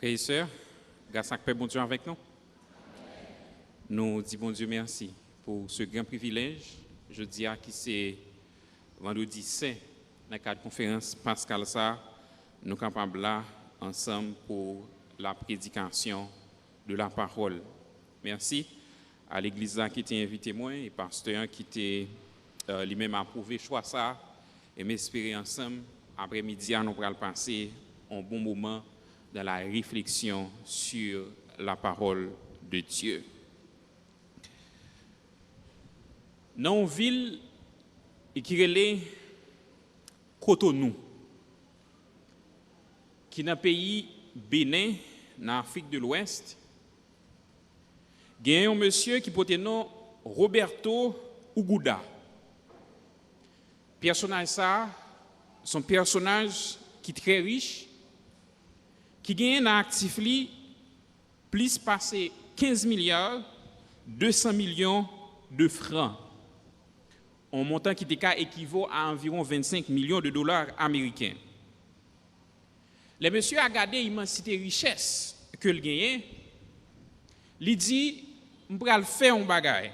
Frères et sœurs, grâce à Père bon Dieu avec nous, nous disons bon Dieu merci pour ce grand privilège. Je dis à qui c'est vendredi saint, dans le cadre de conférence Pascal ça, nous sommes capables là ensemble pour la prédication de la parole. Merci à l'église qui t'a invité moi et pasteur qui t'a lui-même approuvé choix ça et m'espérer ensemble après-midi nous allons passer un bon moment dans la réflexion sur la parole de Dieu. Dans une ville qui est Cotonou, qui est dans le pays Bénin, dans l'Afrique de l'Ouest, il y a un monsieur qui porte le nom Roberto Uguda. Personnage ça, son personnage qui est très riche, qui gagne un actif plus passé 15 milliards 200 millions de francs, un montant qui équivaut à environ 25 millions de dollars américains. Le monsieur a gardé l'immensité richesse que le gagne. Il dit, je vais faire un bagage.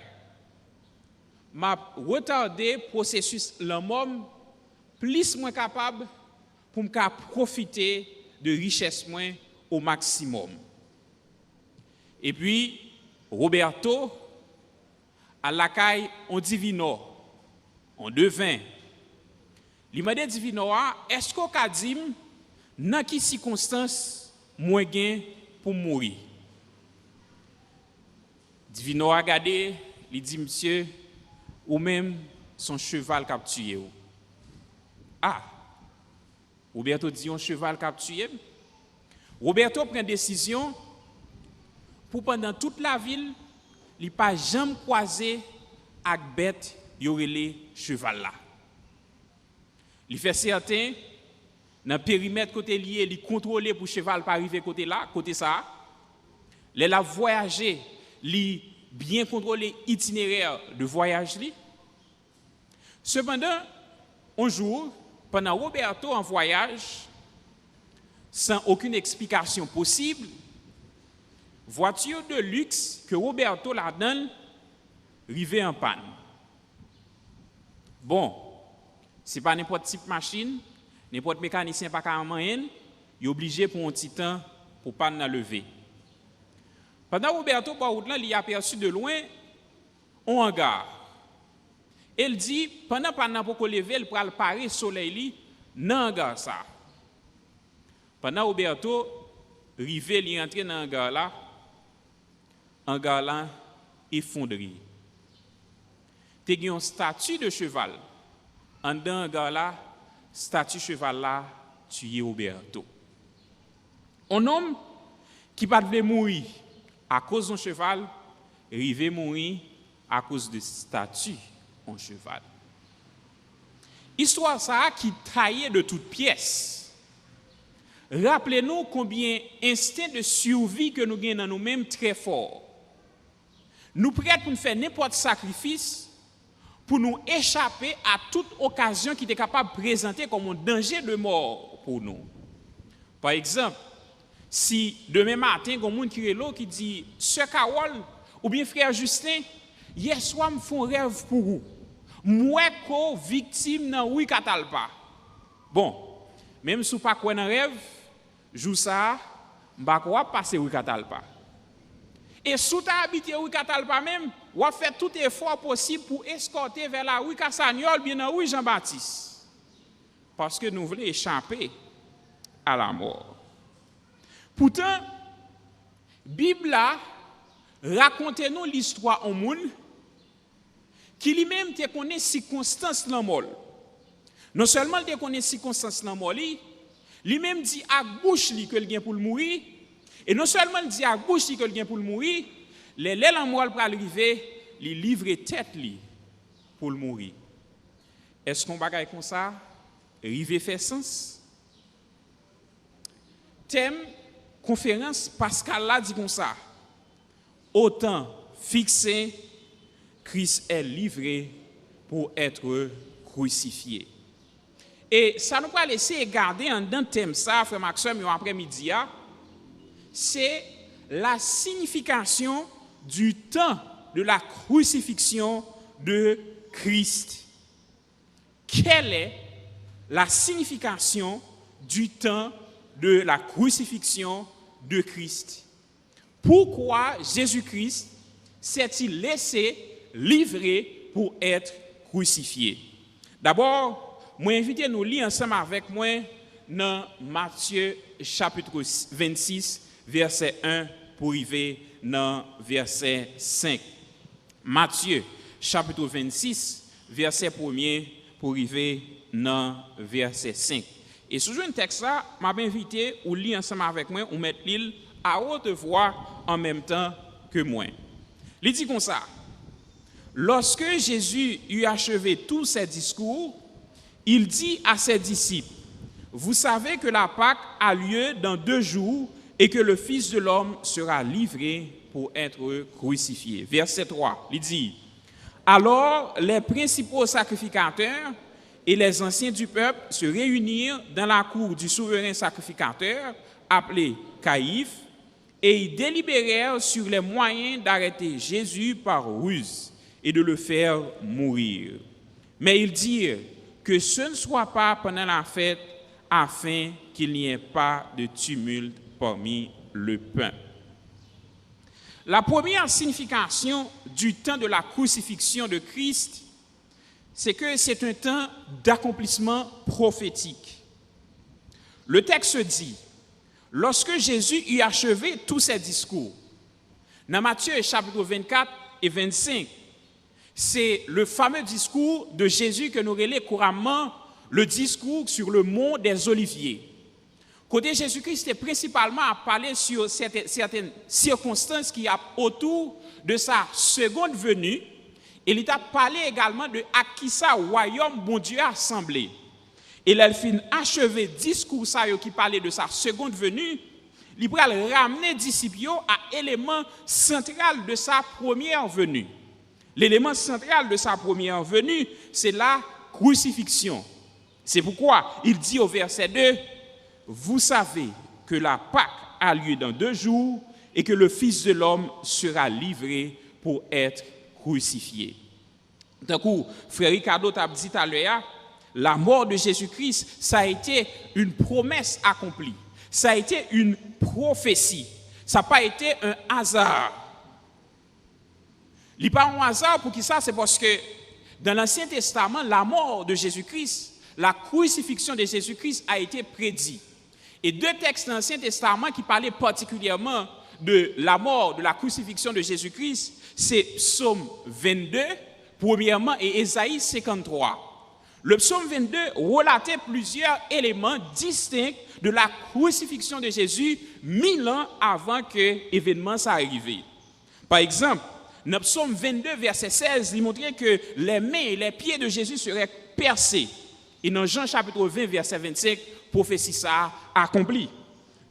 Je vais retarder le processus l'homme plus moins capable pour me profiter de richesse moins au maximum. Et puis, Roberto, à la caille, on divino, on devint. Il m'a dit divino, est-ce qu'on a dit, dans quelle circonstance, moi gain pour mourir? Divino a regardé, il dit, monsieur, ou même son cheval capturé. Ah! Roberto dit un cheval capturé. Roberto prend décision pour pendant toute la ville, il n'a pas jamais croisé avec bête yorele cheval là. Il fait certain dans le périmètre côté lié, il contrôle pour cheval pas arriver côté là, côté ça. Il a voyagé, il bien contrôlé itinéraire de voyage li. Cependant, un jour, pendant Roberto en voyage, sans aucune explication possible, voiture de luxe que Roberto la donne, arrivée en panne. Bon, ce n'est pas n'importe type de machine, n'importe mécanicien pas qu'à moyen, il est obligé pour un petit temps pour panne la lever. Pendant Roberto par route là, il a aperçu de loin un hangar. Elle dit, pendant pour lever, elle prend le parer soleil dans hangar ça. Pendant Roberto, rivé li entre dans hangar là effondré. Te gen une statue de cheval. En dans hangar là, statue cheval là tué Roberto. Un homme qui pas devait mourir à cause d'un cheval, rivé mourir à cause de statue en cheval. Histoire ça qui taillait de toutes pièces. Rappelez-nous combien instinct de survie que nous avons dans nous-mêmes très fort. Nous prêts pour faire n'importe sacrifice pour nous échapper à toute occasion qui est capable de présenter comme un danger de mort pour nous. Par exemple, si demain matin, il y a quelqu'un qui est là qui dit « Sœur Carole ou bien frère Justin, hier soir, je fais un rêve pour vous. Moi, je suis victime dans oui Katalpa. » Bon, même si vous n'avez pas un rêve, joue ça, je ne vais pas passer oui Katalpa. Et si vous habitez oui Katalpa même, vous fait tout effort possible pour escorter vers la rue Cassagnol, bien dans rue Jean-Baptiste. Parce que nous voulons échapper à la mort. Pourtant, la Bible raconte-nous l'histoire au monde qui lui-même te connaît circonstances dans mort. Non seulement te connaît circonstances dans mort, lui-même dit à bouche li que il vient pour mourir, et non seulement il dit à bouche li que il vient pour mourir, les la mort pour arriver, il livre tête li pour mourir. Est-ce qu'on bagaille comme ça rive fait sens? Thème conférence Pascal là dit comme ça. Autant fixé, Christ est livré pour être crucifié. Et ça nous va laisser garder en dans thème ça, frère Maxime, après-midi, c'est la signification du temps de la crucifixion de Christ. Quelle est la signification du temps de la crucifixion de Christ? Pourquoi Jésus-Christ s'est-il laissé livrer pour être crucifié? D'abord, moi invite nous lire ensemble avec moi dans Matthieu chapitre 26, verset 1 pour arriver dans verset 5. Matthieu chapitre 26, verset 1er pour arriver dans verset 5. Et sous un texte là, m'a invité ou lire ensemble avec moi ou mettre l'île à haute voix en même temps que moi. Il dit comme ça: lorsque Jésus eut achevé tous ses discours, il dit à ses disciples: vous savez que la Pâque a lieu dans 2 jours et que le Fils de l'homme sera livré pour être crucifié. Verset 3, il dit: alors les principaux sacrificateurs et les anciens du peuple se réunirent dans la cour du souverain sacrificateur, appelé Caïphe, et ils délibérèrent sur les moyens d'arrêter Jésus par ruse et de le faire mourir. Mais ils dirent que ce ne soit pas pendant la fête, afin qu'il n'y ait pas de tumulte parmi le peuple. La première signification du temps de la crucifixion de Christ, c'est que c'est un temps d'accomplissement prophétique. Le texte dit: lorsque Jésus eut achevé tous ses discours, dans Matthieu chapitre 24 et 25, c'est le fameux discours de Jésus que nous relèvons couramment le discours sur le mont des Oliviers. Côté Jésus-Christ est principalement à parler sur certaines circonstances qui y a autour de sa seconde venue. Et il a parlé également de à qui ça royaume bon Dieu a semblé. Et il a fin achevé discours ça qui parlait de sa seconde venue. Il va ramener disciples à élément central de sa première venue. L'élément central de sa première venue, c'est la crucifixion. C'est pourquoi il dit au verset 2, vous savez que la Pâque a lieu dans 2 jours et que le Fils de l'homme sera livré pour être crucifié. D'un coup, frère Ricardo t'a dit tout à l'heure, la mort de Jésus-Christ, ça a été une promesse accomplie. Ça a été une prophétie. Ça n'a pas été un hasard. Il n'est pas un hasard pour qui ça, c'est parce que dans l'Ancien Testament, la mort de Jésus-Christ, la crucifixion de Jésus-Christ a été prédit. Et 2 textes dans l'Ancien Testament qui parlaient particulièrement de la mort, de la crucifixion de Jésus-Christ, c'est Psaume 22, premièrement, et Ésaïe 53. Le Psaume 22 relatait plusieurs éléments distincts de la crucifixion de Jésus 1000 ans avant que l'événement s'arrive. Par exemple, dans Psaume 22, verset 16, il montrait que les mains et les pieds de Jésus seraient percés. Et dans Jean chapitre 20, verset 25, prophétie ça accomplie.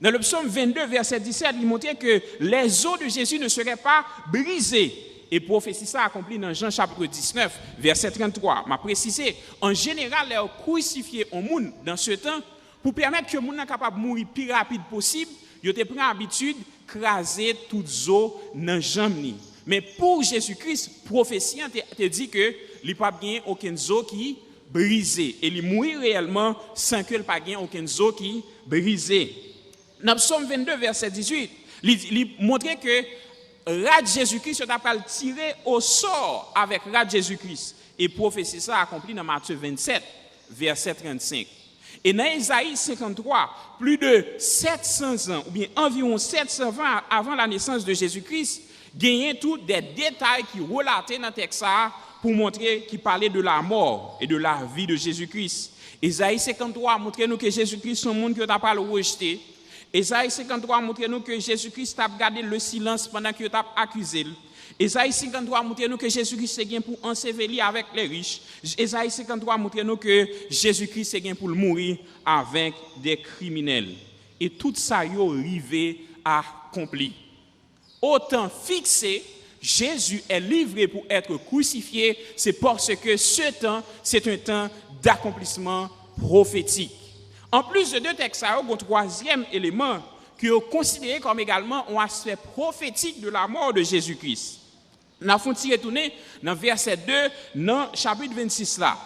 Dans le psaume 22, verset 17, il montrait que les os de Jésus ne seraient pas brisés. Et prophétie ça accomplie dans Jean chapitre 19, verset 33. M'a précisé, en général, les crucifiés au monde dans ce temps, pour permettre que le monde soit capable de mourir le plus rapide possible, ils ont pris l'habitude de craser toutes les os dans les jambes. Mais pour Jésus-Christ, prophétie te dit que il n'y a pas aucun os qui brisé et il mourit réellement sans que le pas gain aucun os qui brisé. Dans Psaume 22 verset 18, il montrait que rad Jésus-Christ a pas tiré au sort avec rad Jésus-Christ et prophétie ça accompli dans Matthieu 27 verset 35. Et dans Ésaïe 53, plus de 700 ans ou bien environ 720 avant la naissance de Jésus-Christ, gagnait tous des détails qui relataient dans le texte pour montrer qu'il parlait de la mort et de la vie de Jésus-Christ. Ésaïe 53 montre nous que Jésus-Christ est un monde qui n'a pas rejeté. Ésaïe 53 montre nous que Jésus-Christ a gardé le silence pendant qu'il a accusé. Ésaïe 53 montre nous que Jésus-Christ est gain pour ensevelir avec les riches. Ésaïe 53 montre nous que Jésus-Christ est gain pour mourir avec des criminels. Et tout ça est arrivé à accompli. Au temps fixé, Jésus est livré pour être crucifié, c'est parce que ce temps, c'est un temps d'accomplissement prophétique. En plus de 2 textes, un troisième élément que est considéré comme également un aspect prophétique de la mort de Jésus-Christ. Nous avons retourner dans verset 2, dans chapitre 26 là.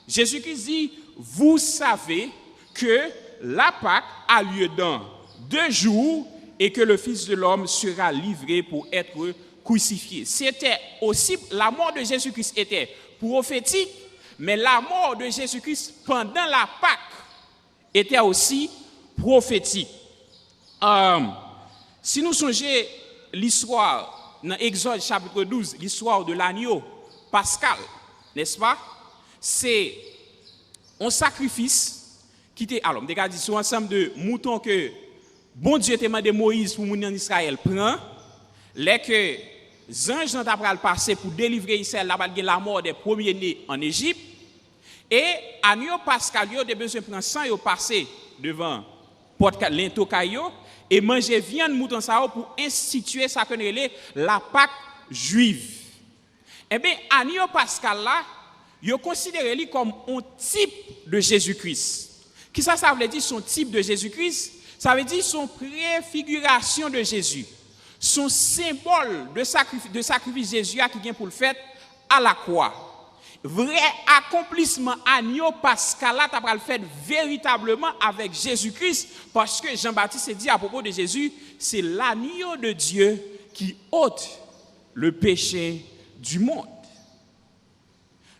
Jésus-Christ dit, vous savez que la Pâque a lieu dans 2 jours et que le Fils de l'homme sera livré pour être crucifié. C'était aussi, la mort de Jésus-Christ était prophétique, mais la mort de Jésus-Christ pendant la Pâque était aussi prophétique. Si nous songeons l'histoire dans Exode chapitre 12, l'histoire de l'agneau pascal, n'est-ce pas? C'est un sacrifice qui était, alors, on dit, c'est un ensemble de moutons que bon Dieu t'a demandé Moïse pour mon en Israël prend, les que les anges n'ont pas passé pour délivrer Israël, la mort des premiers-nés en Égypte, et agneau pascal, il a besoin de prendre sang et passer devant porte linteau caillou et manger viande mouton ça pour instituer ça qu'on appelle la Pâque juive. Eh bien, agneau pascal là, il est considéré comme un type de Jésus-Christ. Qui ça veut dire son type de Jésus-Christ? Ça veut dire son préfiguration de Jésus. Son symbole de sacrifice Jésus qui vient pour le faire à la croix. Vrai accomplissement agneau pascal là, tu vas le faire véritablement avec Jésus-Christ parce que Jean-Baptiste dit à propos de Jésus, c'est l'agneau de Dieu qui ôte le péché du monde.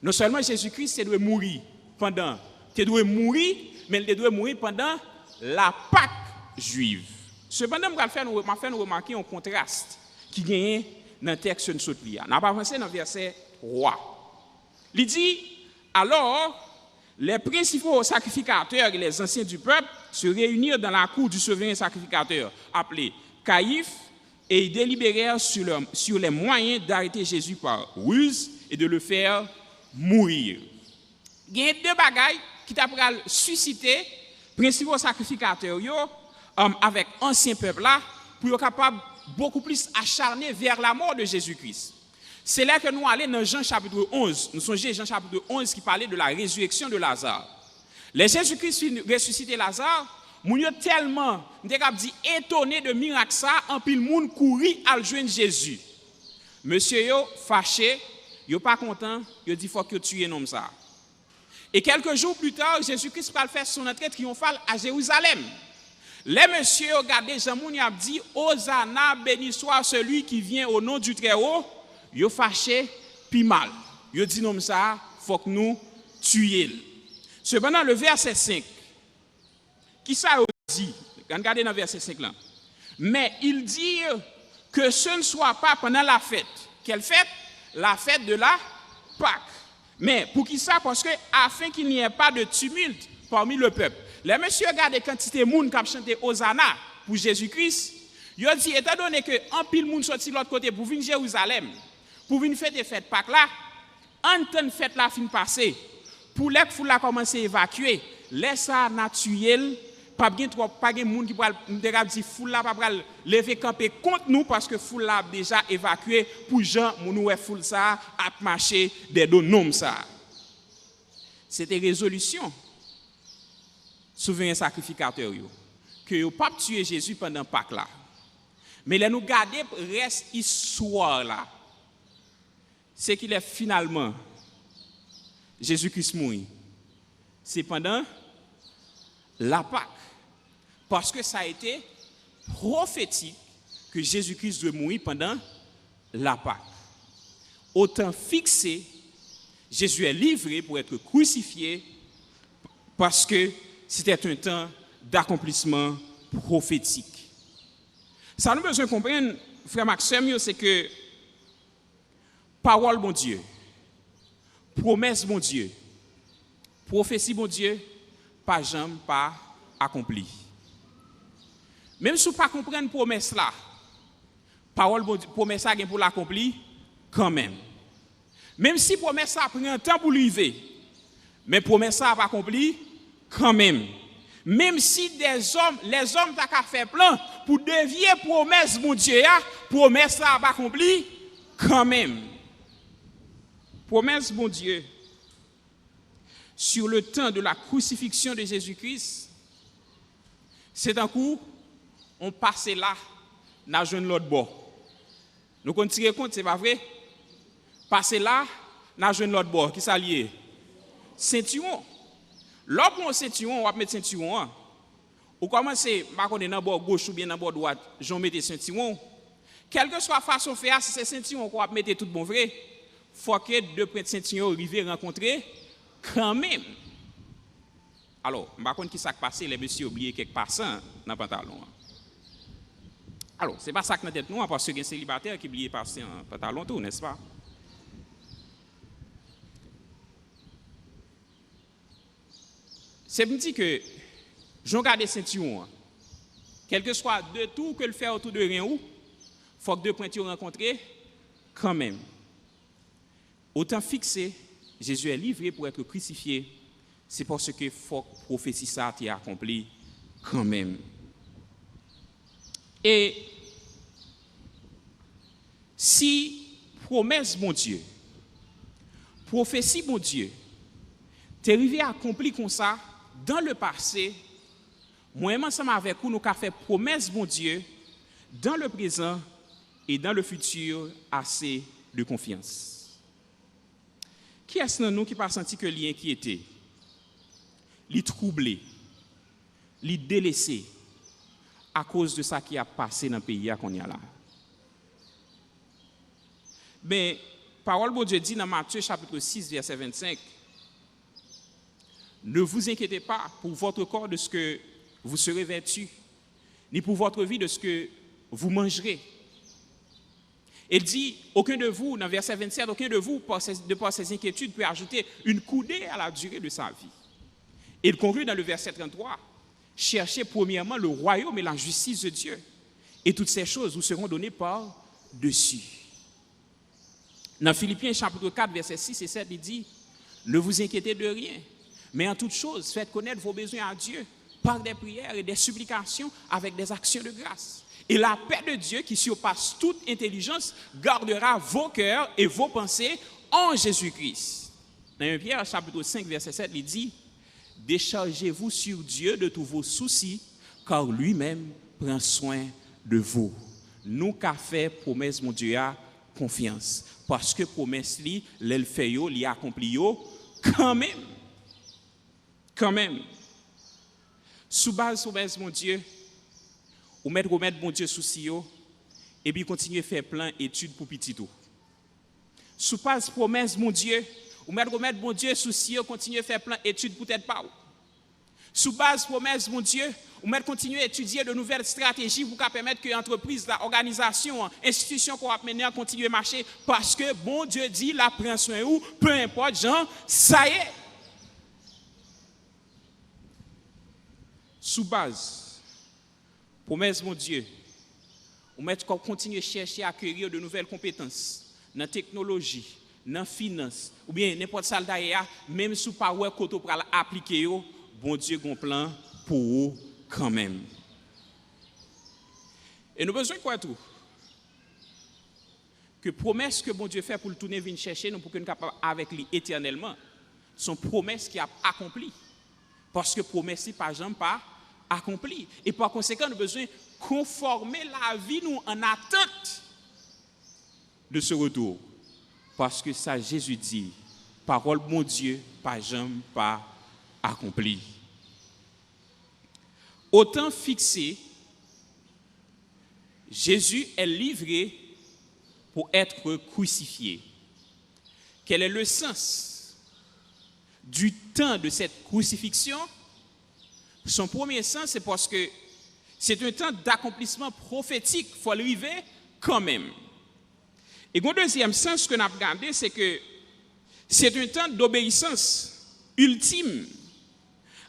Non seulement Jésus-Christ doit mourir pendant, il doit mourir, mais il doit mourir pendant la Pâque juive. Cependant, je vais faire nous remarquer un contraste qui gagne dans le texte de notre livre. On va avancer dans le verset 3. Il dit, alors, les principaux sacrificateurs et les anciens du peuple se réunirent dans la cour du souverain sacrificateur, appelé Caïphe, et ils délibérèrent sur les moyens d'arrêter Jésus par ruse et de le faire mourir. Il y a 2 bagailles qui t'a suscité principaux sacrificateurs avec ancien peuple là pour être capable beaucoup plus acharner vers la mort de Jésus-Christ. C'est là que nous allons dans Jean chapitre 11. Nous sommes Jean chapitre 11 qui parlait de la résurrection de Lazare. Les Jésus-Christ ressuscité Lazare, nous sommes tellement étonnés de miracle ça, en pile monde courir à joindre Jésus. Monsieur yo fâché, yo pas content, yo dit faut que tuer homme ça. Et quelques jours plus tard, Jésus-Christ va faire son entrée triomphale à Jérusalem. Les messieurs regardez Jean-Mouni a dit Hosanna, béni soit celui qui vient au nom du Très-Haut. Yo fâché puis mal. Yo dit non ça, faut que nous tuions. Cependant le verset 5 qui ça dit, regardez dans le verset 5 là. Mais il dit que ce ne soit pas pendant la fête. Quelle fête? La fête de la Pâque. Mais pour qui ça? Parce que afin qu'il n'y ait pas de tumulte parmi le peuple. Les messieurs regardent quantité de monde qui a chanté Hosanna pour Jésus-Christ. Ils ont dit, étant donné que un pile monde sorti de l'autre côté pour venir Jérusalem, pour venir faire des fêtes Pâques là, en temps de fête la fin passée, pour les foules la commencer à évacuer, laisse ça naturel, pas bien trop, pas de monde qui va dire foule là pas lever camper contre nous parce que foule là déjà évacué pour gens nous foule ça à marcher des deux noms ça. C'était résolution souverain sacrificateur que yo pas tuer Jésus pendant Pâques là. Mais là nous garder reste histoire là. C'est qu'il est finalement Jésus-Christ mourit. C'est pendant la Pâque. Parce que ça a été prophétique que Jésus-Christ doit mourir pendant la Pâque. Au temps fixé, Jésus est livré pour être crucifié parce que c'était un temps d'accomplissement prophétique. Ça nous besoin de comprendre, frère Maxime, c'est que parole, bon Dieu, promesse, bon Dieu, prophétie, bon Dieu, pas jamais pas accompli. Même si vous ne pas comprendre promesse là, parole, bon Dieu, promesse là pour l'accomplir, quand même. Même si promesse là prend un temps pour l'arriver, mais promesse là pas accompli, quand même. Même si les hommes t'ont fait plan pour dévier promesse, mon Dieu, promesse là pas accompli, quand même. Promesse, mon Dieu, sur le temps de la crucifixion de Jésus-Christ, c'est un coup on passe là, n'a joindre l'autre bord. Nous qu'on tire compte, c'est pas vrai? Passer là, n'a joindre l'autre bord, qui s'allie? Ceinturon. Lorsqu'on prend ceinturon, on va mettre ceinturon. Ou commencer, par contre, dans le bord gauche ou bien dans le bord droite, j'en mets ceinturon. Quelle que soit la façon de faire, si c'est ceinturon qu'on va mettre tout bon vrai, il faut que deux prêtres ceinturon arrivent à rencontrer quand même. Alors, par contre, qui s'est passé, les messieurs oublié quelque passant dans le pantalon. Alors, ce n'est pas ça que nous tête nous, parce que c'est un célibataire qui oublie passer un pantalon tout, n'est-ce pas? C'est me dit que j'en garde ceinturon. Quel que soit de tout que le faire autour de rien où, faut que deux pointures rencontrées quand même. Autant fixé, Jésus est livré pour être crucifié. C'est parce que faut que prophétie ça a été accompli quand même. Et si promesse mon Dieu, prophétie mon Dieu, t'es arrivé à accomplir comme ça dans le passé, moi ensemble avec vous, nous avons fait promesse mon Dieu dans le présent et dans le futur assez de confiance. Qui est-ce dans nous qui n'a pas senti que l'inquiété, li troublé, li délaissé à cause de ça qui a passé dans le pays qu'on y a là? Mais parole de Dieu dit dans Matthieu chapitre 6 verset 25, ne vous inquiétez pas pour votre corps de ce que vous serez vêtu, ni pour votre vie de ce que vous mangerez. Il dit, aucun de vous, dans verset 27, aucun de vous, de par ses inquiétudes, peut ajouter une coudée à la durée de sa vie. Il conclut dans le verset 33, cherchez premièrement le royaume et la justice de Dieu, et toutes ces choses vous seront données par-dessus. Dans Philippiens chapitre 4, verset 6 et 7, il dit, ne vous inquiétez de rien, mais en toutes choses, faites connaître vos besoins à Dieu par des prières et des supplications avec des actions de grâce. Et la paix de Dieu qui surpasse toute intelligence gardera vos cœurs et vos pensées en Jésus-Christ. Dans 1 Pierre chapitre 5, verset 7, il dit, déchargez-vous sur Dieu de tous vos soucis, car lui-même prend soin de vous. Nous qu'a fait promesse mon Dieu a confiance. Parce que promesse li, l'elle fait yo, li accompli yo, quand même. Quand même. Sous base promesse mon Dieu, ou mettre mon Dieu souci yo, et puis continuer à faire plein d'études pour petit tout. Sous base promesse mon Dieu, ou mettre mon Dieu souci yo, continuer à faire plein d'études pour peut-être pas. Sous base promesse mon Dieu, ou mettre continuer à étudier de nouvelles stratégies pour permettre que l'entreprise, l'organisation, l'institution qu'on va mener continue à marcher parce que bon Dieu dit la prend soin ou peu importe Jean, ça y est. Sous base promesse mon Dieu, ou mettre continuer à chercher à acquérir de nouvelles compétences dans la technologie, dans la finance ou bien n'importe ça d'ailleurs, même sous power côté pour appliquer bon Dieu a un plan pour vous quand même. Et nous avons besoin de quoi tout? Que promesse que bon Dieu fait pour le tourner venir chercher nous pour que nous soyons capables avec lui éternellement, sont promesses qui a accompli. Parce que promesse pas jamais pas accompli. Et par conséquent, nous avons besoin de conformer la vie nous en attente de ce retour. Parce que ça Jésus dit, parole mon Dieu, pas jamais pas accompli. Autant fixé, Jésus est livré pour être crucifié. Quel est le sens du temps de cette crucifixion? Son premier sens, c'est parce que c'est un temps d'accomplissement prophétique. Il faut arriver quand même. Et le deuxième sens que nous avons regardé, c'est que c'est un temps d'obéissance ultime.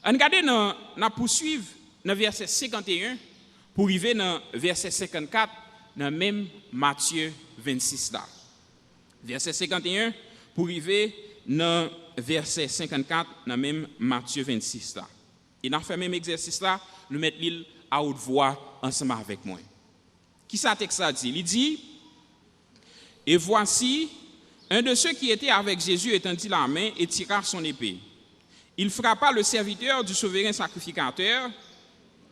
Regardez, nous poursuivons dans le verset 51 pour arriver dans le verset 54 dans même Matthieu 26 là. Verset 51 pour arriver dans le verset 54 dans même Matthieu 26 là. Et dans le même exercice là, nous mettons l'île à haute voix ensemble avec moi. Qui ça texte ça dit? Il dit, et voici, un de ceux qui étaient avec Jésus étendit la main et tira son épée. Il frappa le serviteur du souverain sacrificateur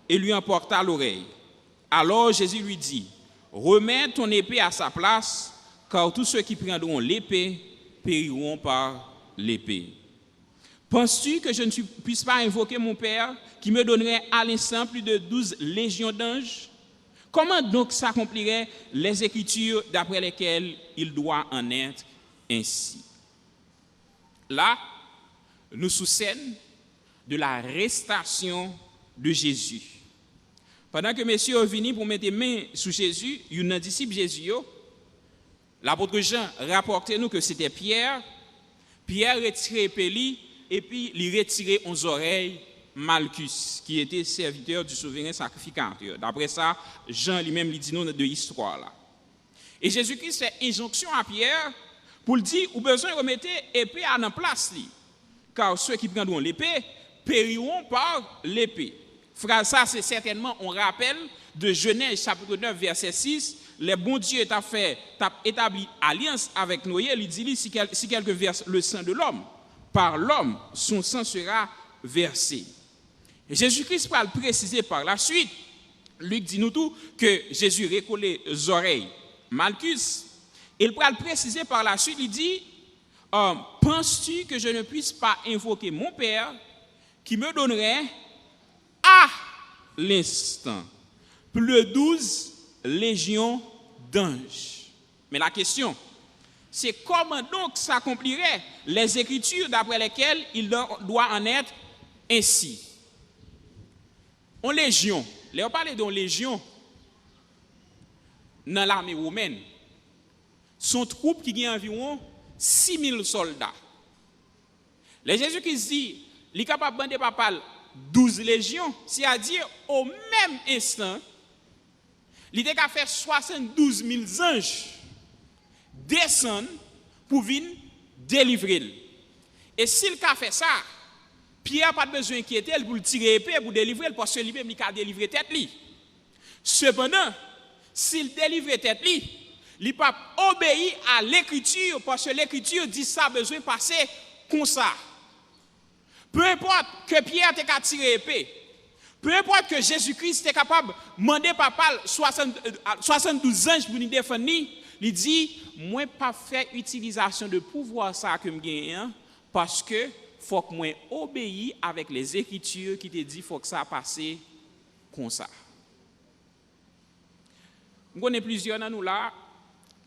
et lui emporta l'oreille. Alors Jésus lui dit, remets ton épée à sa place, car tous ceux qui prendront l'épée périront par l'épée. Penses-tu que je ne puisse pas invoquer mon Père qui me donnerait à l'instant plus de 12 légions d'anges? Comment donc s'accompliraient les Écritures d'après lesquelles il doit en être ainsi? Là, nous sous scène de l'arrestation de Jésus. Pendant que messieurs sont venus pour mettre main sur Jésus, il y a un disciple Jésus, l'apôtre Jean rapportait nous que c'était Pierre. Pierre retirait l'épée et puis il retirait aux oreilles Malchus, qui était serviteur du souverain sacrificateur. D'après ça, Jean lui-même lui dit nous de l'histoire là. Et Jésus-Christ fait injonction à Pierre pour lui dire, ou besoin de remettre l'épée à la place, car ceux qui prendront l'épée périront par l'épée. Frère, ça c'est certainement un rappel de Genèse chapitre 9 verset 6. Le bon Dieu t'a établi alliance avec Noé. Il dit si quelqu'un verse le sang de l'homme, par l'homme, son sang sera versé. Et Jésus-Christ va le préciser par la suite. Luc dit nous tout que Jésus recollait les oreilles Malchus. Il va le préciser par la suite. Il dit penses-tu que je ne puisse pas invoquer mon Père qui me donnerait à l'instant plus de 12 légions d'anges? Mais la question, c'est comment donc s'accompliraient les Écritures d'après lesquelles il doit en être ainsi? En légion, on parle de légion dans l'armée romaine. Son troupe qui a environ 6000 soldats. Les Jésus-Christ dit, il est capable de bander papal 12 légions, c'est-à-dire au même instant, il était capable de faire 72 000 anges descendre pour venir délivrer. Et s'il a fait ça, Pierre n'a pas besoin d'inquiéter pour le tirer épée pour délivrer, parce que lui-même il a délivré tête. Cependant, s'il délivre tête, il n'a pas obéi à l'écriture, parce que l'écriture dit ça a besoin de passer comme ça. Peu importe que Pierre t'ait qu'à tirer épée, peu importe que Jésus-Christ est capable de demander papal 72 anges pour nous défendre, il dit, moi pas faire utilisation de pouvoir ça que je gagne, parce que faut que moi obéisse avec les Écritures qui te dit faut que ça passe comme ça. Nous connaissons plusieurs dans nous là,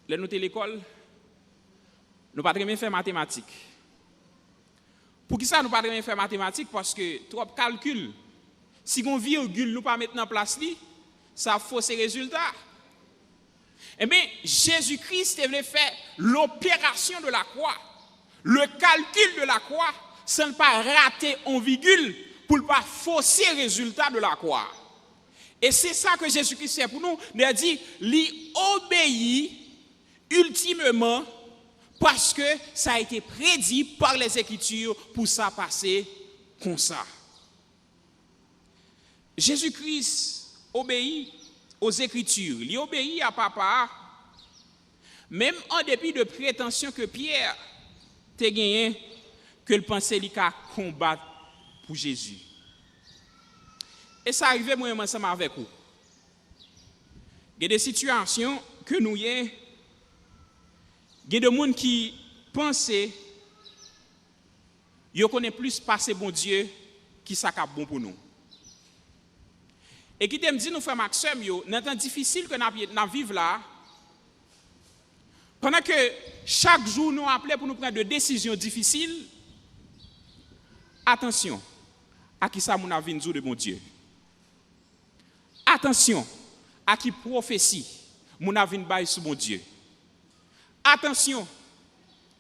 nous sommes à l'école, nous pas très bien faire mathématiques. Pour qui ça nous pas très bien faire mathématiques? Parce que trop calcul. Si on virgule nous pas mettre en place ça fausse les résultats. Eh bien, Jésus-Christ voulait faire l'opération de la croix, le calcul de la croix, sans ne pas rater en virgule pour ne pas fausser le résultat de la croix. Et c'est ça que Jésus-Christ fait pour nous. Il a dit, il obéit ultimement parce que ça a été prédit par les Écritures pour ça passer comme ça. Jésus-Christ obéit aux Écritures, il obéit à Papa, même en dépit de prétention que Pierre t'a gagné, que le pensait qu'il a combattre pour Jésus. Et ça arrive moi ensemble avec vous. Il y a des situations que nous y il y a des gens qui pensent qu'ils connaissent plus passer bon Dieu qui ça bon pour nous. Et qui te me dit nous frères Maxime dans temps difficile que nous vivons là, pendant que chaque jour nous appelons pour nous prendre des décisions difficiles, attention à qui ça mon avis de bon Dieu. Attention à qui prophétie mon avis bail sur mon Dieu. Attention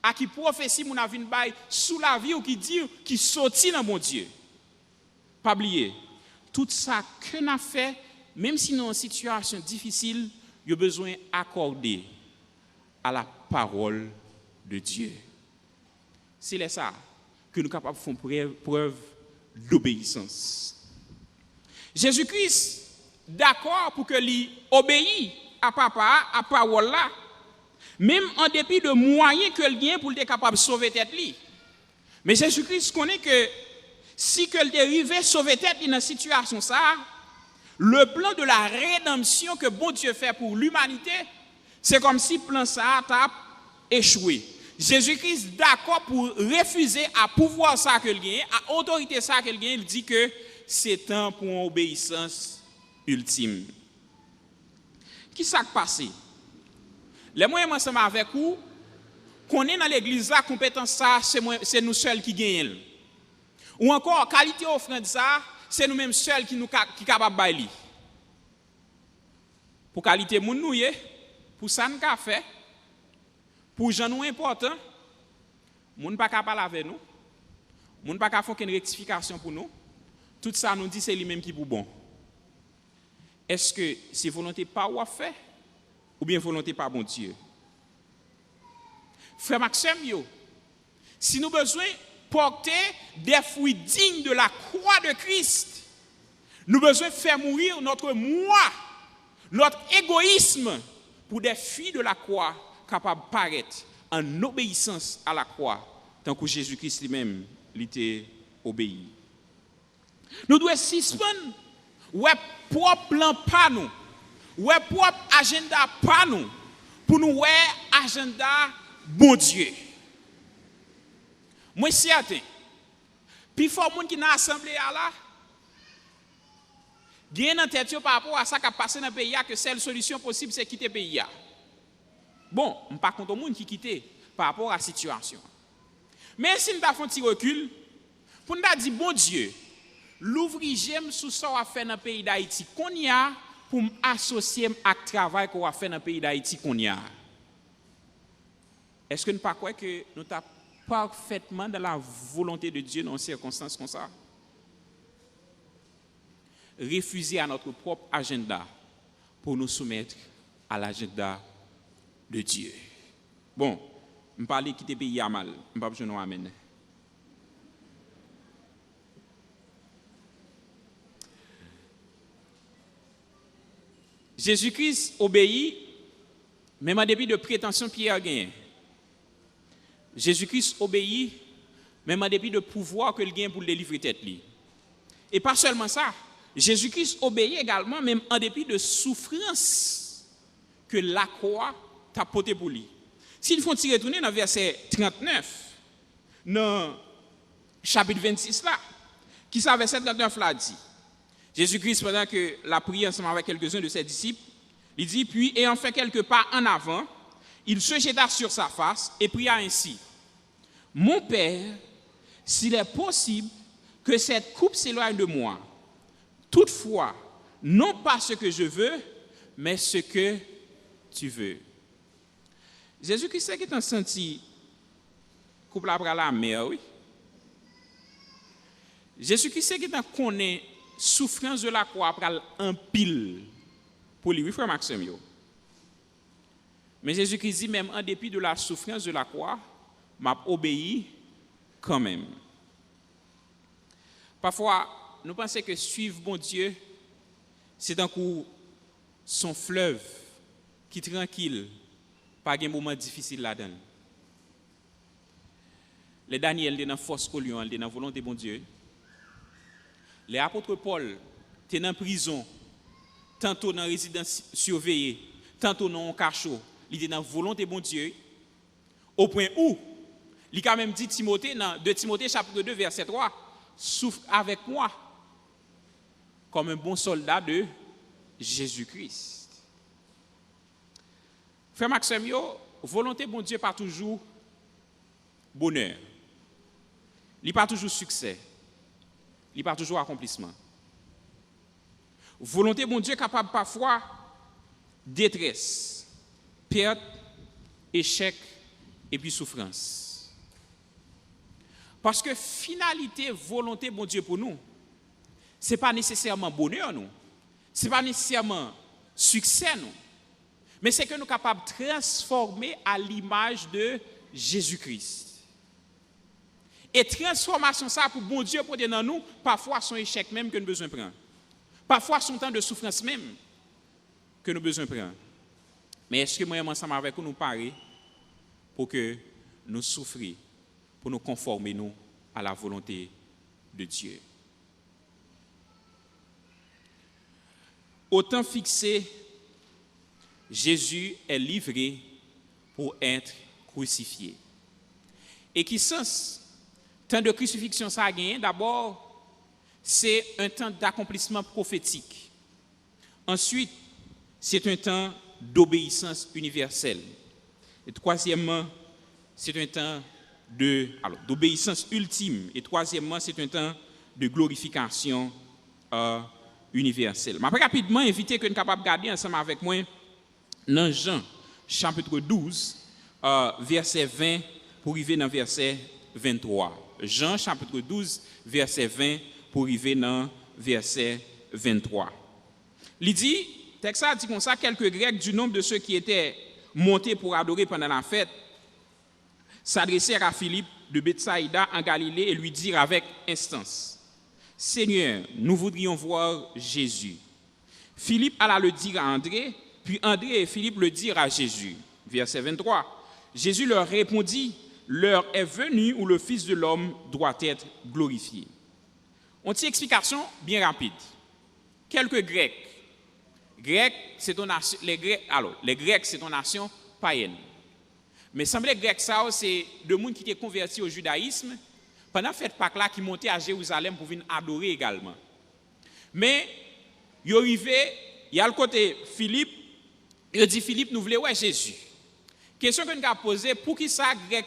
à qui prophétie mon avis bail sous la vie ou qui dit qui sorti dans mon Dieu. Pas oublier tout ça que nous avons fait, même si nous sommes en situation difficile, il y a besoin d'accorder à la parole de Dieu. C'est ça que nous sommes capables de faire preuve d'obéissance. Jésus-Christ, d'accord pour que lui obéisse à Papa, à parole là, même en dépit de moyens que lui a pour être capable de sauver tête lui. Mais Jésus-Christ connaît que si que le dérivé sauver tête dans une situation ça, le plan de la rédemption que bon Dieu fait pour l'humanité, c'est comme si le plan ça a échoué. Jésus-Christ d'accord pour refuser à pouvoir ça que gagne, à autorité ça que gagne, il dit que c'est temps pour une obéissance ultime. Qui s'est passé? Les moyens ensemble avec vous, qu'on est dans l'église là, compétence ça, c'est nous seuls qui gagnons. Ou encore qualité offrande ça, c'est nous-mêmes seuls qui capable bailler. Pour qualité moun nou yé, pour ça nous ka fait, pour gens nous important, moun pas capable avec nous. Moun pas faire une rectification pour nous. Tout ça nous dit c'est lui-même qui pour bon. Est-ce que c'est volonté pas ou à faire ou bien volonté pas bon Dieu? Frère Maxime, si nous avons besoin de porter des fruits dignes de la croix de Christ, nous avons besoin de faire mourir notre moi, notre égoïsme, pour des fruits de la croix capables de paraître en obéissance à la croix, tant que Jésus-Christ lui-même l'était obéi. Nous devons suspendre ouais propre plan pas nous, ouais propre agenda pas nous, pour nous ouais agenda bon Dieu. Moi certain. Puis faut monde qui dans assemblée là, gagne dans tête par rapport à ça qui a passé dans le pays que seule solution possible c'est quitter le pays. Bon, on pas contre monde qui quitte par rapport à la situation. Mais si nous avons fait un petit recul, pour nous dire bon Dieu, l'ouvrier sous ça a fait dans le pays d'Haïti qu'on y a pour m'associer à travail qu'on a fait dans le pays d'Haïti qu'on y a. Est-ce que nous ne pas croire que nous sommes parfaitement dans la volonté de Dieu dans une circonstance comme ça? Refuser à notre propre agenda pour nous soumettre à l'agenda de Dieu. Bon, je parle de quitter le pays à mal. Je ne pas besoin de amen. Jésus-Christ obéit, même en dépit de prétention Pierre a gagné. Jésus-Christ obéit, même en dépit de pouvoir que il gagne pour délivrer tête li. Et pas seulement ça, Jésus-Christ obéit également, même en dépit de souffrance que la croix t'a porté pour lui. S'il faut retourner dans verset 39, dans chapitre 26 là, qui ça verset 39 là dit. Jésus-Christ, pendant que la prière ensemble avec quelques-uns de ses disciples, il dit, puis ayant fait quelques pas en avant, il se jeta sur sa face et pria ainsi. Mon Père, s'il est possible que cette coupe s'éloigne de moi, toutefois, non pas ce que je veux, mais ce que tu veux. Jésus-Christ qui est senti coupe la mer, oui. Jésus-Christ qui est connaît souffrance de la croix après un pile pour lui, oui, frère Maxime. Mais Jésus-Christ dit même en dépit de la souffrance de la croix, m'a obéi quand même. Parfois, nous pensons que suivre bon Dieu, c'est un coup son fleuve qui est tranquille, pas un moment difficile là-dedans. Les Daniel étaient dans force au lion, étaient dans volonté bon Dieu. Les apôtres Paul étaient dans prison, tantôt dans résidence surveillée, tantôt dans un cachot, ils étaient dans volonté bon Dieu. Au point où, il a quand même dit Timothée, dans 2 Timothée chapitre 2 verset 3, souffre avec moi comme un bon soldat de Jésus-Christ. Frère Maxime, volonté bon Dieu pas toujours bonheur. Il pas toujours succès. Il pas toujours accomplissement. Volonté bon Dieu capable parfois détresse, perte, échec et puis souffrance. Parce que finalité volonté bon Dieu pour nous, c'est pas nécessairement bonheur nous. C'est pas nécessairement succès nous. Mais c'est que nous sommes capables de transformer à l'image de Jésus-Christ. Et transformation ça pour bon Dieu pour dans nous, parfois son échec même que nous besoin prendre. Parfois son temps de souffrance même que nous besoin prendre. Mais est-ce que moi ensemble avec vous nous parler pour que nous souffrions, pour nous conformer nous à la volonté de Dieu. Au temps fixé, Jésus est livré pour être crucifié. Et qui sens, temps de crucifixion ça a gagné, d'abord, c'est un temps d'accomplissement prophétique. Ensuite, c'est un temps d'obéissance universelle. Et troisièmement, c'est un temps d'obéissance ultime. Et troisièmement, c'est un temps de glorification universelle. Je vais rapidement inviter que nous capables de regarder ensemble avec moi dans Jean, chapitre 12, verset 20, pour arriver dans verset 23. Jean, chapitre 12, verset 20, pour arriver dans verset 23. Il dit, texte a dit comme ça, quelques Grecs du nombre de ceux qui étaient montés pour adorer pendant la fête s'adressèrent à Philippe de Bethsaïda en Galilée et lui dirent avec instance, Seigneur, nous voudrions voir Jésus. Philippe alla le dire à André, puis André et Philippe le dirent à Jésus. Verset 23. Jésus leur répondit, l'heure est venue où le Fils de l'homme doit être glorifié. On tient explication bien rapide. Quelques Grecs. Les Grecs, c'est une nation païenne. Mais semblait que Grecs, c'est de monde qui étaient convertis au judaïsme pendant cette Pâques-là qui montait à Jérusalem pour venir adorer également. Mais, il y a le côté Philippe, il dit Philippe, nous voulons voir Jésus. Question que nous avons posée, pour qui ça, Grec,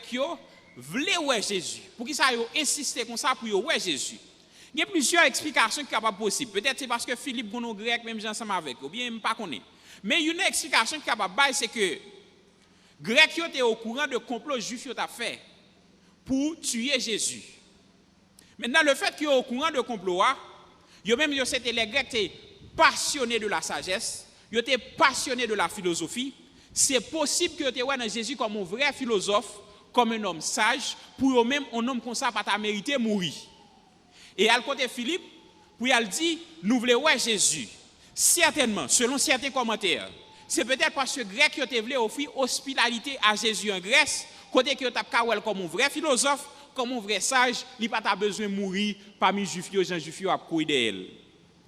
voulait voir Jésus? Pour qui ça, ils insisté comme ça pour voir Jésus? Il y a plusieurs explications qui sont possibles. Peut-être c'est parce que Philippe est grec, même ensemble avec eux, ou bien même pas connaît. Mais une explication qui est capable, c'est que Grec était au courant de complot juif qui a fait pour tuer Jésus. Maintenant, le fait qu'ils sont au courant de complot, c'était les Grecs étaient passionnés de la sagesse, ils étaient passionnés de la philosophie. C'est possible que tu aies dans Jésus comme un vrai philosophe, comme un homme sage, pour eux-mêmes, un homme comme ça, pas t'a mérité mourir. Et à côté Philippe, puis elle dit, nous voulons voir Jésus. Certainement, selon certains commentaires, c'est peut-être parce que Grec qui voulu offrir hospitalité à Jésus en Grèce, côté que tu as comme un vrai philosophe, comme un vrai sage, il n'a pas besoin de mourir parmi les Juifs, les gens Juifs à courir d'elle.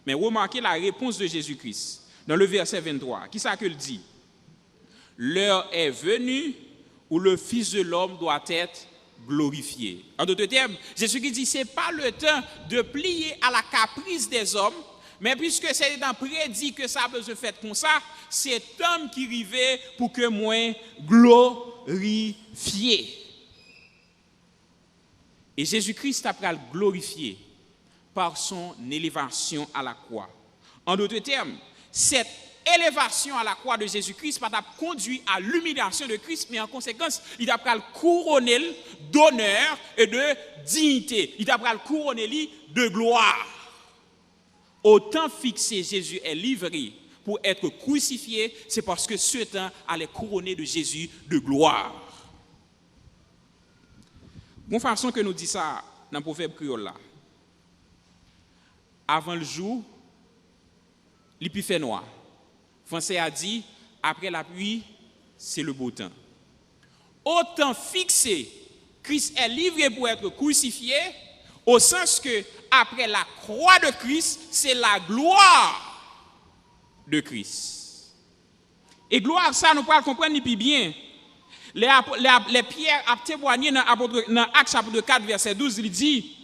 Mais remarquez la réponse de Jésus-Christ dans le verset 23. Qui ça que le dit? L'heure est venue où le Fils de l'homme doit être glorifié. En d'autres termes, Jésus-Christ dit, ce n'est pas le temps de plier à la caprice des hommes, mais puisque c'est dans prédit que ça a besoin de faire comme ça, c'est homme qui arrivait pour que moi glorifié. Et Jésus-Christ a glorifié par son élévation à la croix. En d'autres termes, cette élévation à la croix de Jésus-Christ n'a pas conduit à l'humiliation de Christ, mais en conséquence, il a pris le couronner d'honneur et de dignité. Il a pris le couronner de gloire. Au temps fixé, Jésus est livré pour être crucifié, c'est parce que ce temps allait couronner de Jésus de gloire. Bon façon que nous dit ça dans le proverbe créole là. Avant le jour, il peut faire noir. Français a dit, après la pluie, c'est le beau temps. Au temps fixé, Christ est livré pour être crucifié, au sens que, après la croix de Christ, c'est la gloire de Christ. Et gloire, ça, nous pouvons comprendre plus bien. Les pierres à témoigner dans Actes chapitre 4, verset 12, il dit,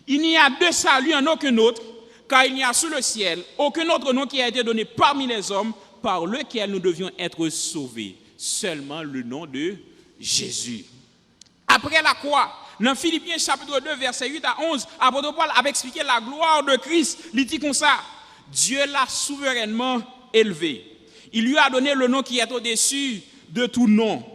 il n'y a de salut en aucun autre, car il n'y a sous le ciel aucun autre nom qui a été donné parmi les hommes par lequel nous devions être sauvés. Seulement le nom de Jésus. Après la croix, dans Philippiens chapitre 2, verset 8 à 11, apôtre Paul a expliqué la gloire de Christ. Il dit comme ça, Dieu l'a souverainement élevé. Il lui a donné le nom qui est au-dessus de tout nom.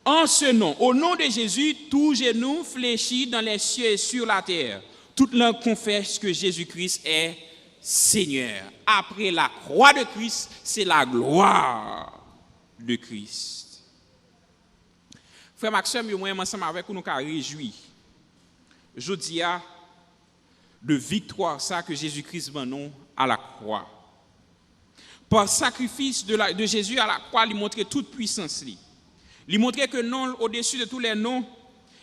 En ce nom, au nom de Jésus, tout genou fléchit dans les cieux et sur la terre. Toute langue confesse que Jésus-Christ est Seigneur. Après la croix de Christ, c'est la gloire de Christ. Frère Maxime, moi, ensemble avec nous, nous réjouis. Je dis de victoire ça que Jésus-Christ va nous à la croix. Par le sacrifice de Jésus à la croix, il montrait toute puissance. Il montrait que non au-dessus de tous les noms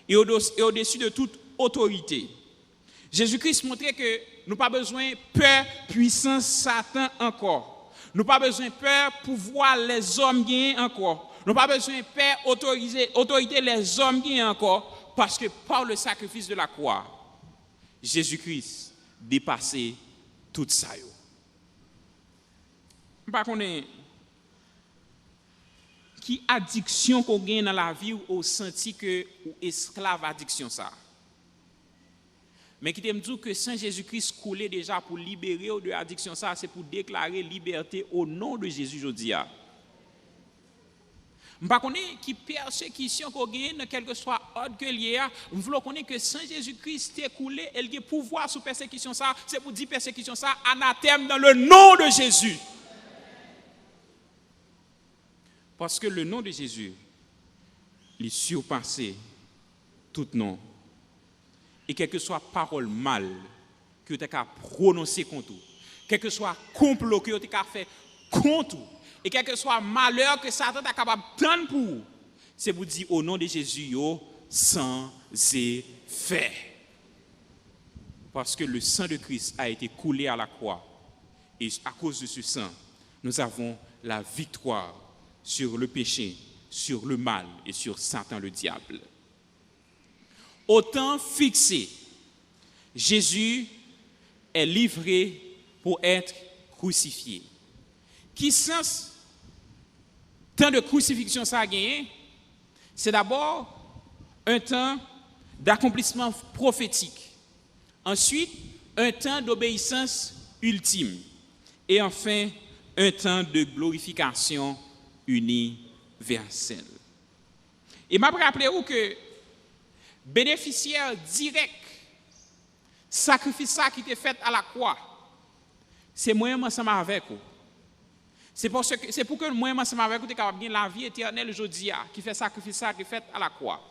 et au-dessus de toute autorité. Jésus-Christ montrait que nous n'avons pas besoin de peur, puissance, Satan encore. Nous pas besoin de peur pouvoir les hommes gagner encore. Nous pas besoin de peur autorité les hommes gagner encore parce que par le sacrifice de la croix, Jésus-Christ dépassé tout ça yo. Par contre, qui addiction qu'on gagne dans la vie ou senti que ou esclave addiction ça. Mais qui t'aime dire que Saint Jésus-Christ coulé déjà pour libérer de l'addiction ça, c'est pour déclarer liberté au nom de Jésus aujourd'hui. Par contre, qui persécution qu'on gagne dans quel que soit ordre que lié, nous voulons connaître que Saint Jésus-Christ est coulé, il a pouvoir sur persécution ça, c'est pour dire persécution ça anathème dans le nom de Jésus. Parce que le nom de Jésus, il surpasse tout nom. Et quelle que soit parole mal que tu as prononcé contre vous, quel que soit complot que tu as fait contre vous, et quel que soit malheur que Satan est capable de prendre pour vous, c'est pour dire au nom de Jésus, sans effet. Parce que le sang de Christ a été coulé à la croix. Et à cause de ce sang, nous avons la victoire sur le péché, sur le mal et sur Satan le diable. Au temps fixé, Jésus est livré pour être crucifié. Qui sens temps de crucifixion ça a gagné? C'est d'abord un temps d'accomplissement prophétique. Ensuite, un temps d'obéissance ultime. Et enfin, un temps de glorification universelle. Et m'a rappelé que bénéficiaire direct sacrifice qui était fait à la croix, c'est moi ensemble avec vous. C'est pour que moi ensemble avec vous, tu es capable de la vie éternelle aujourd'hui, qui fait sacrifice qui est fait à la croix.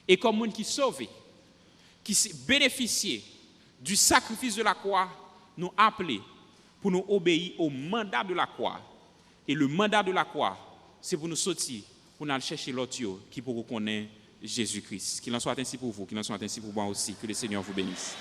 Et comme monde qui sauvé, qui bénéficié du sacrifice de la croix, nous appeler pour nous obéir au mandat de la croix. Et le mandat de la croix, c'est pour nous sortir, pour nous aller chercher l'autre qui pour reconnaître Jésus-Christ. Qu'il en soit ainsi pour vous, qu'il en soit ainsi pour moi aussi. Que le Seigneur vous bénisse.